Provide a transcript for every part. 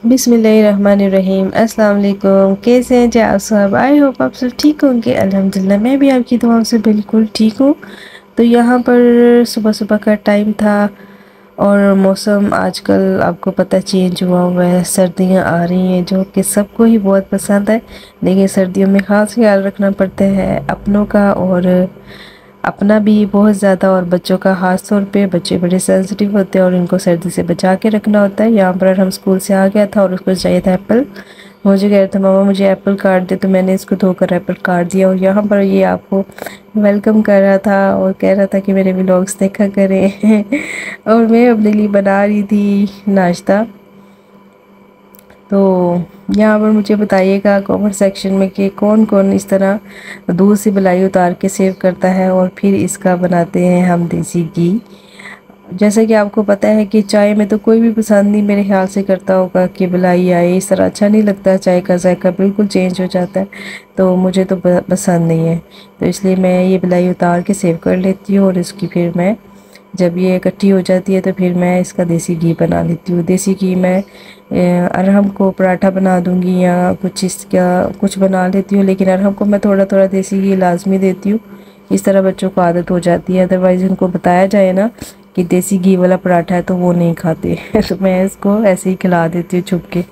बिस्मिल्लाहिर्रहमानिर्रहीम। अस्सलाम वालेकुम। कैसे हैं जी आप सब? आई होप आप सब ठीक होंगे। अल्हम्दुलिल्लाह मैं भी आपकी दुआओं से बिल्कुल ठीक हूँ। तो यहाँ पर सुबह सुबह का टाइम था और मौसम आजकल आपको पता चेंज हुआ है। सर्दियाँ आ रही हैं जो कि सबको ही बहुत पसंद है, लेकिन सर्दियों में ख़ास ख्याल रखना पड़ता है अपनों का और अपना भी बहुत ज़्यादा, और बच्चों का ख़ास तौर पे। बच्चे बड़े सेंसिटिव होते हैं और इनको सर्दी से बचा के रखना होता है। यहाँ पर हम स्कूल से आ गया था और उसको चाहिए था एप्पल। मुझे कह रहा था मामा मुझे एप्पल काट दे, तो मैंने इसको धोकर एप्पल काट दिया। और यहाँ पर ये आपको वेलकम कर रहा था और कह रहा था कि मेरे व्लॉग्स देखा करें और मैं अपने लिए बना रही थी नाश्ता। तो यहाँ पर मुझे बताइएगा कमेंट सेक्शन में कि कौन कौन इस तरह दूध से मलाई उतार के सेव करता है और फिर इसका बनाते हैं हम देसी घी। जैसा कि आपको पता है कि चाय में तो कोई भी पसंद नहीं मेरे ख्याल से करता होगा कि मलाई आए, इस तरह अच्छा नहीं लगता, चाय का जायका बिल्कुल चेंज हो जाता है। तो मुझे तो पसंद नहीं है, तो इसलिए मैं ये मलाई उतार के सेव कर लेती हूँ और इसकी फिर मैं जब ये इकट्ठी हो जाती है तो फिर मैं इसका देसी घी बना लेती हूँ। देसी घी मैं अरहम को पराठा बना दूँगी या कुछ इसका कुछ बना लेती हूँ, लेकिन अरहम को मैं थोड़ा थोड़ा देसी घी लाजमी देती हूँ। इस तरह बच्चों को आदत हो जाती है, अदरवाइज़ उनको बताया जाए ना कि देसी घी वाला पराठा है तो वो नहीं खाते तो मैं इसको ऐसे ही खिला देती हूँ छुप के।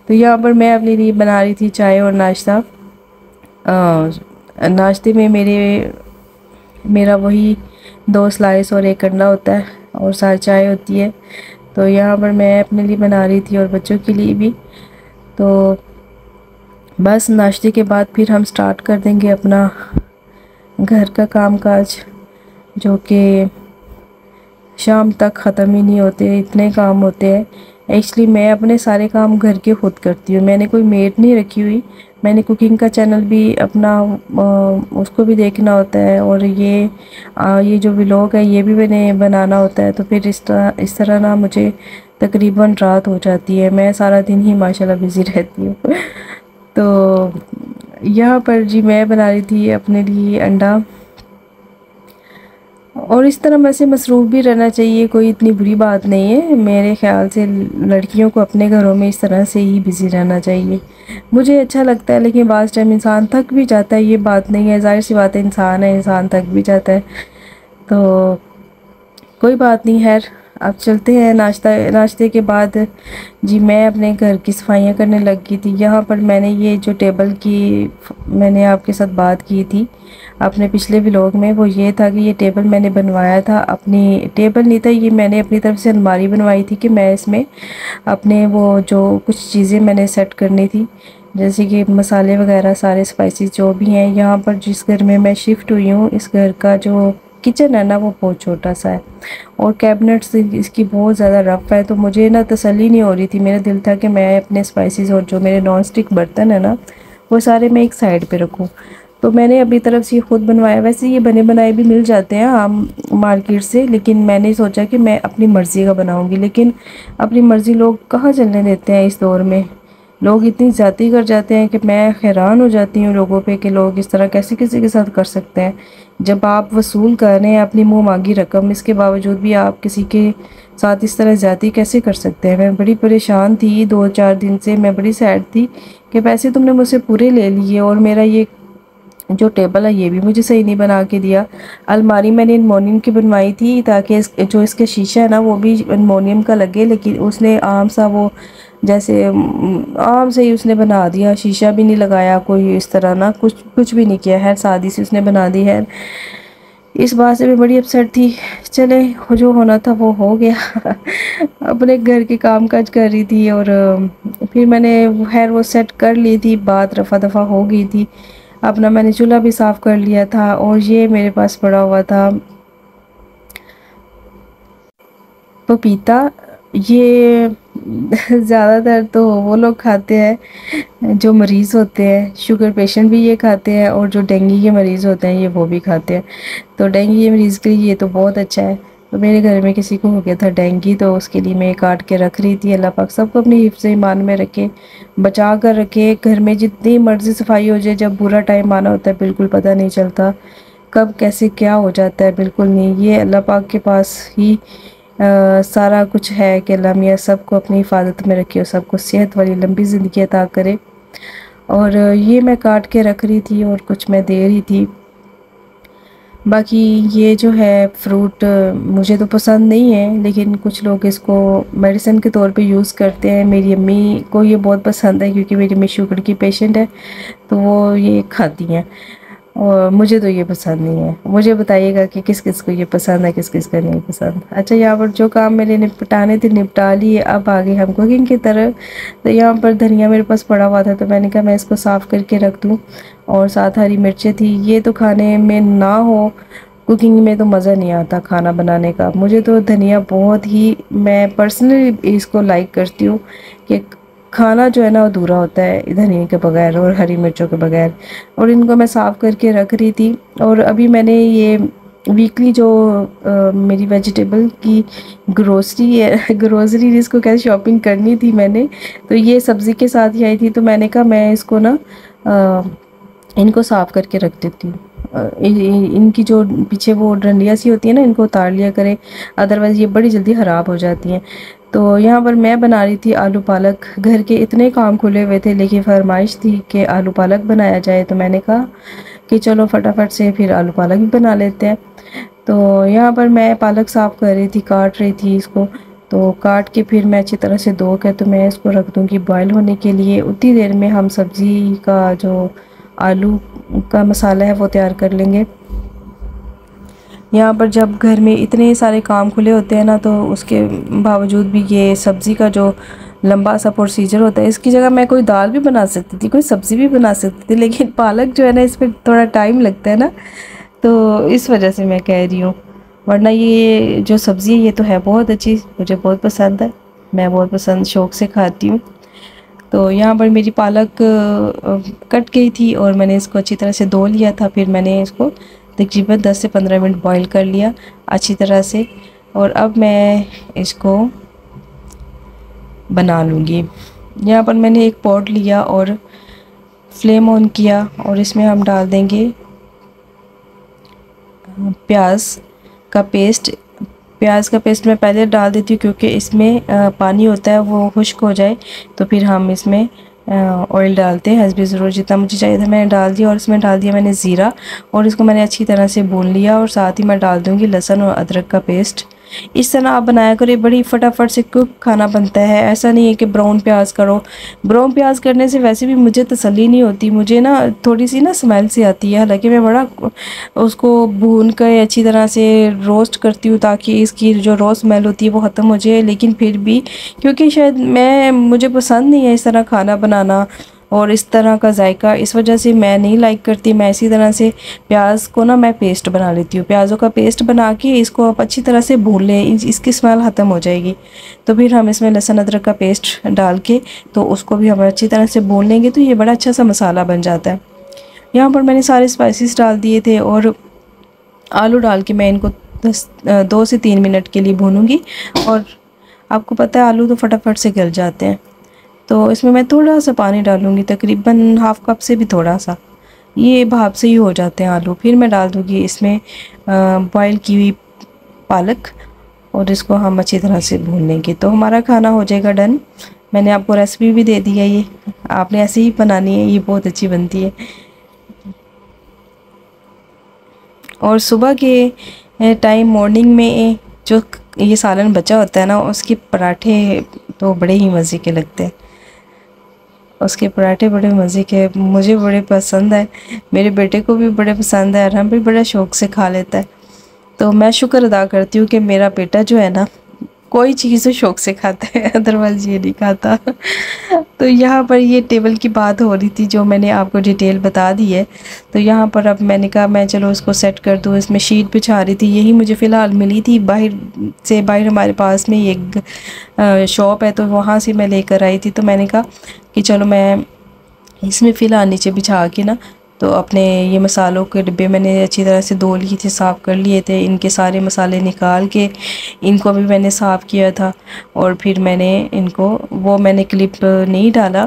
तो यहाँ पर मैं अपने लिए बना रही थी चाय और नाश्ता। नाश्ते में मेरा वही 2 स्लाइस और 1 अंडा होता है और साथ चाय होती है। तो यहाँ पर मैं अपने लिए बना रही थी और बच्चों के लिए भी। तो बस नाश्ते के बाद फिर हम स्टार्ट कर देंगे अपना घर का कामकाज, जो कि शाम तक ख़त्म ही नहीं होते, इतने काम होते हैं। एक्चुअली मैं अपने सारे काम घर के खुद करती हूँ, मैंने कोई मेड नहीं रखी हुई। मैंने कुकिंग का चैनल भी अपना उसको भी देखना होता है और ये जो व्लॉग है ये भी मैंने बनाना होता है। तो फिर इस तरह ना मुझे तकरीबन रात हो जाती है, मैं सारा दिन ही माशाल्लाह बिज़ी रहती हूँ तो यहाँ पर जी मैं बना रही थी अपने लिए अंडा। और इस तरह वैसे मसरूफ़ भी रहना चाहिए, कोई इतनी बुरी बात नहीं है। मेरे ख़्याल से लड़कियों को अपने घरों में इस तरह से ही बिज़ी रहना चाहिए, मुझे अच्छा लगता है। लेकिन बाज़ टाइम इंसान थक भी जाता है, ये बात नहीं है, ज़ाहिर सी बात है, इंसान है, इंसान थक भी जाता है। तो कोई बात नहीं, खैर अब चलते हैं। नाश्ते के बाद जी मैं अपने घर की सफाइयाँ करने लग गई थी। यहाँ पर मैंने ये जो टेबल की मैंने आपके साथ बात की थी अपने पिछले व्लॉग में, वो ये था कि ये टेबल मैंने बनवाया था, अपनी टेबल नहीं था ये, मैंने अपनी तरफ से अलमारी बनवाई थी कि मैं इसमें अपने वो जो कुछ चीज़ें मैंने सेट करनी थी, जैसे कि मसाले वगैरह सारे स्पाइसेस जो भी हैं। यहाँ पर जिस घर में मैं शिफ्ट हुई हूँ, इस घर का जो किचन है ना वो बहुत छोटा सा है और कैबिनेट्स इसकी बहुत ज़्यादा रफ़ है। तो मुझे ना तसल्ली नहीं हो रही थी, मेरा दिल था कि मैं अपने स्पाइसेस और जो मेरे नॉन स्टिक बर्तन है ना वो सारे मैं एक साइड पे रखूँ। तो मैंने अपनी तरफ से खुद बनवाया। वैसे ये बने बनाए भी मिल जाते हैं आम मार्केट से, लेकिन मैंने सोचा कि मैं अपनी मर्ज़ी का बनाऊँगी। लेकिन अपनी मर्ज़ी लोग कहाँ चलने देते हैं इस दौर में, लोग इतनी ज़्यादती कर जाते हैं कि मैं हैरान हो जाती हूँ लोगों पे कि लोग इस तरह कैसे किसी के साथ कर सकते हैं। जब आप वसूल कर रहे हैं अपनी मुँह मांगी रकम, इसके बावजूद भी आप किसी के साथ इस तरह ज़्यादती कैसे कर सकते हैं। मैं बड़ी परेशान थी 2-4 दिन से, मैं बड़ी सैड थी कि पैसे तुमने मुझसे पूरे ले लिए और मेरा ये जो टेबल है ये भी मुझे सही नहीं बना के दिया। अलमारी मैंने एलुमिनियम की बनवाई थी ताकि जो इसके शीशा है ना वो भी एलुमिनियम का लगे, लेकिन उसने आम सा वो जैसे आम से ही उसने बना दिया, शीशा भी नहीं लगाया कोई, इस तरह ना कुछ भी नहीं किया है, सादी सी उसने बना दी है। इस बात से मैं बड़ी अपसेट थी। चले जो होना था वो हो गया अपने घर के काम काज कर रही थी और फिर मैंने खैर वो सेट कर ली थी, बात रफ़ा दफ़ा हो गई थी। अपना मैंने चूल्हा भी साफ़ कर लिया था और ये मेरे पास पड़ा हुआ था पपीता। ये ज़्यादातर तो वो लोग खाते हैं जो मरीज़ होते हैं, शुगर पेशेंट भी ये खाते हैं और जो डेंगू के मरीज़ होते हैं ये वो भी खाते हैं। तो डेंगू के मरीज़ के लिए ये तो बहुत अच्छा है। तो मेरे घर में किसी को हो गया था डेंगू, तो उसके लिए मैं काट के रख रही थी। अल्लाह पाक सबको अपनी हिफ्ज़ ईमान में रखे, बचा कर रखे। घर में जितनी मर्ज़ी सफाई हो जाए, जब बुरा टाइम आना होता है बिल्कुल पता नहीं चलता कब कैसे क्या हो जाता है, बिल्कुल नहीं। ये अल्लाह पाक के पास ही सारा कुछ है कि अल्लाह मियाँ सबको अपनी हिफाजत में रखे और सबको सेहत वाली लंबी ज़िंदगी अता करे। और ये मैं काट के रख रही थी और कुछ मैं दे रही थी। बाकी ये जो है फ्रूट मुझे तो पसंद नहीं है, लेकिन कुछ लोग इसको मेडिसिन के तौर पे यूज़ करते हैं। मेरी अम्मी को ये बहुत पसंद है क्योंकि मेरी अम्मी शुगर की पेशेंट है, तो वो ये खाती हैं और मुझे तो ये पसंद नहीं है। मुझे बताइएगा कि किस किस को ये पसंद है, किस किस को नहीं पसंद। अच्छा, यहाँ पर जो काम मेरे निपटाने थे निपटा लिए। अब आगे हम कुकिंग की तरफ। तो यहाँ पर धनिया मेरे पास पड़ा हुआ था, तो मैंने कहा मैं इसको साफ़ करके रख दूँ। और साथ हरी मिर्चें थी। ये तो खाने में ना हो, कुकिंग में तो मज़ा नहीं आता खाना बनाने का। मुझे तो धनिया बहुत ही, मैं पर्सनली इसको लाइक करती हूँ कि खाना जो है ना अधूरा होता है धनिया के बगैर और हरी मिर्चों के बगैर। और इनको मैं साफ़ करके रख रही थी। और अभी मैंने ये वीकली जो मेरी वेजिटेबल की ग्रोसरी है ग्रोसरी जिसको कहते शॉपिंग करनी थी मैंने, तो ये सब्ज़ी के साथ ही आई थी। तो मैंने कहा मैं इसको ना इनको साफ़ करके रख देती हूँ। इनकी जो पीछे वो डंडियाँ सी होती है ना, इनको उतार लिया करें, अदरवाइज़ ये बड़ी जल्दी ख़राब हो जाती हैं। तो यहाँ पर मैं बना रही थी आलू पालक। घर के इतने काम खुले हुए थे, लेकिन फरमाइश थी कि आलू पालक बनाया जाए, तो मैंने कहा कि चलो फटाफट से फिर आलू पालक भी बना लेते हैं। तो यहाँ पर मैं पालक साफ़ कर रही थी, काट रही थी इसको। तो काट के फिर मैं अच्छी तरह से धो के तो मैं इसको रख दूँगी बॉयल होने के लिए। उतनी देर में हम सब्ज़ी का जो आलू का मसाला है वो तैयार कर लेंगे। यहाँ पर जब घर में इतने सारे काम खुले होते हैं ना, तो उसके बावजूद भी ये सब्ज़ी का जो लंबा सा प्रोसीजर होता है, इसकी जगह मैं कोई दाल भी बना सकती थी, कोई सब्ज़ी भी बना सकती थी, लेकिन पालक जो है ना, इस पर थोड़ा टाइम लगता है ना, तो इस वजह से मैं कह रही हूँ। वरना ये जो सब्ज़ी है ये तो है बहुत अच्छी, मुझे बहुत पसंद है, मैं बहुत पसंद शौक़ से खाती हूँ। तो यहाँ पर मेरी पालक कट गई थी और मैंने इसको अच्छी तरह से धो लिया था। फिर मैंने इसको तकरीबन 10 से 15 मिनट बॉईल कर लिया अच्छी तरह से। और अब मैं इसको बना लूँगी। यहाँ पर मैंने एक पॉट लिया और फ्लेम ऑन किया और इसमें हम डाल देंगे प्याज का पेस्ट। प्याज का पेस्ट मैं पहले डाल देती हूँ क्योंकि इसमें पानी होता है, वो खुश्क हो जाए। तो फिर हम इसमें ऑयल डालते हैं हस्बे ज़रूरत, जितना मुझे चाहिए था मैंने डाल दिया। और इसमें डाल दिया मैंने ज़ीरा और इसको मैंने अच्छी तरह से भून लिया। और साथ ही मैं डाल दूँगी लहसुन और अदरक का पेस्ट। इस तरह आप बनाया करें, बड़ी फटाफट से क्विक खाना बनता है। ऐसा नहीं है कि ब्राउन प्याज करो। ब्राउन प्याज करने से वैसे भी मुझे तसल्ली नहीं होती, मुझे ना थोड़ी सी ना स्मेल सी आती है। हालांकि मैं बड़ा उसको भून कर अच्छी तरह से रोस्ट करती हूँ ताकि इसकी जो रॉ स्मेल होती है वो ख़त्म हो जाए, लेकिन फिर भी क्योंकि शायद मुझे पसंद नहीं है इस तरह खाना बनाना और इस तरह का जायका, इस वजह से मैं नहीं लाइक करती। मैं इसी तरह से प्याज को ना मैं पेस्ट बना लेती हूँ। प्याज़ों का पेस्ट बना के इसको आप अच्छी तरह से भून लें, इसकी स्मेल ख़त्म हो जाएगी। तो फिर हम इसमें लहसुन अदरक का पेस्ट डाल के तो उसको भी हम अच्छी तरह से भून लेंगे, तो ये बड़ा अच्छा सा मसाला बन जाता है। यहाँ पर मैंने सारे स्पाइसेस डाल दिए थे और आलू डाल के मैं इनको 2 से 3 मिनट के लिए भूनूंगी। और आपको पता है आलू तो फटाफट से गल जाते हैं, तो इसमें मैं थोड़ा सा पानी डालूंगी, तकरीबन हाफ़ कप से भी थोड़ा सा, ये भाप से ही हो जाते हैं आलू। फिर मैं डाल दूँगी इसमें बॉयल की हुई पालक और इसको हम अच्छी तरह से भून लेंगे, तो हमारा खाना हो जाएगा डन। मैंने आपको रेसिपी भी दे दी है, ये आपने ऐसे ही बनानी है, ये बहुत अच्छी बनती है। और सुबह के टाइम मॉर्निंग में जो ये सालन बचा होता है ना, उसके पराठे तो बड़े ही मज़े के लगते हैं। उसके पराठे बड़े मज़े के, मुझे बड़े पसंद है, मेरे बेटे को भी बड़े पसंद है और हम भी बड़े शौक़ से खा लेता है। तो मैं शुक्र अदा करती हूँ कि मेरा बेटा जो है ना कोई चीज़ शौक़ से खाता है, अदरवाइज़ ये नहीं खाता। तो यहाँ पर ये टेबल की बात हो रही थी जो मैंने आपको डिटेल बता दी है। तो यहाँ पर अब मैंने कहा मैं चलो इसको सेट कर दूँ। इसमें शीट बिछा रही थी, यही मुझे फ़िलहाल मिली थी बाहर हमारे पास में एक शॉप है, तो वहाँ से मैं लेकर आई थी। तो मैंने कहा कि चलो मैं इसमें फ़िलहाल नीचे बिछा के ना, तो अपने ये मसालों के डिब्बे मैंने अच्छी तरह से धो लिए थे, साफ़ कर लिए थे। इनके सारे मसाले निकाल के इनको भी मैंने साफ़ किया था और फिर मैंने इनको मैंने क्लिप नहीं डाला,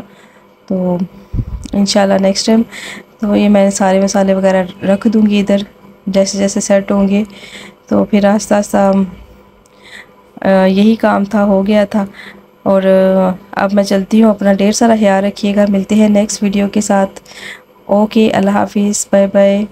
तो इंशाल्लाह नेक्स्ट टाइम तो ये मैं सारे मसाले वगैरह रख दूँगी इधर, जैसे जैसे सेट होंगे तो फिर आस्ता आस्ता यही काम था, हो गया था। और अब मैं चलती हूँ, अपना ढेर सारा ख्याल रखिएगा। मिलते हैं नेक्स्ट वीडियो के साथ। ओके, अल्लाह हाफिज़, बाय बाय।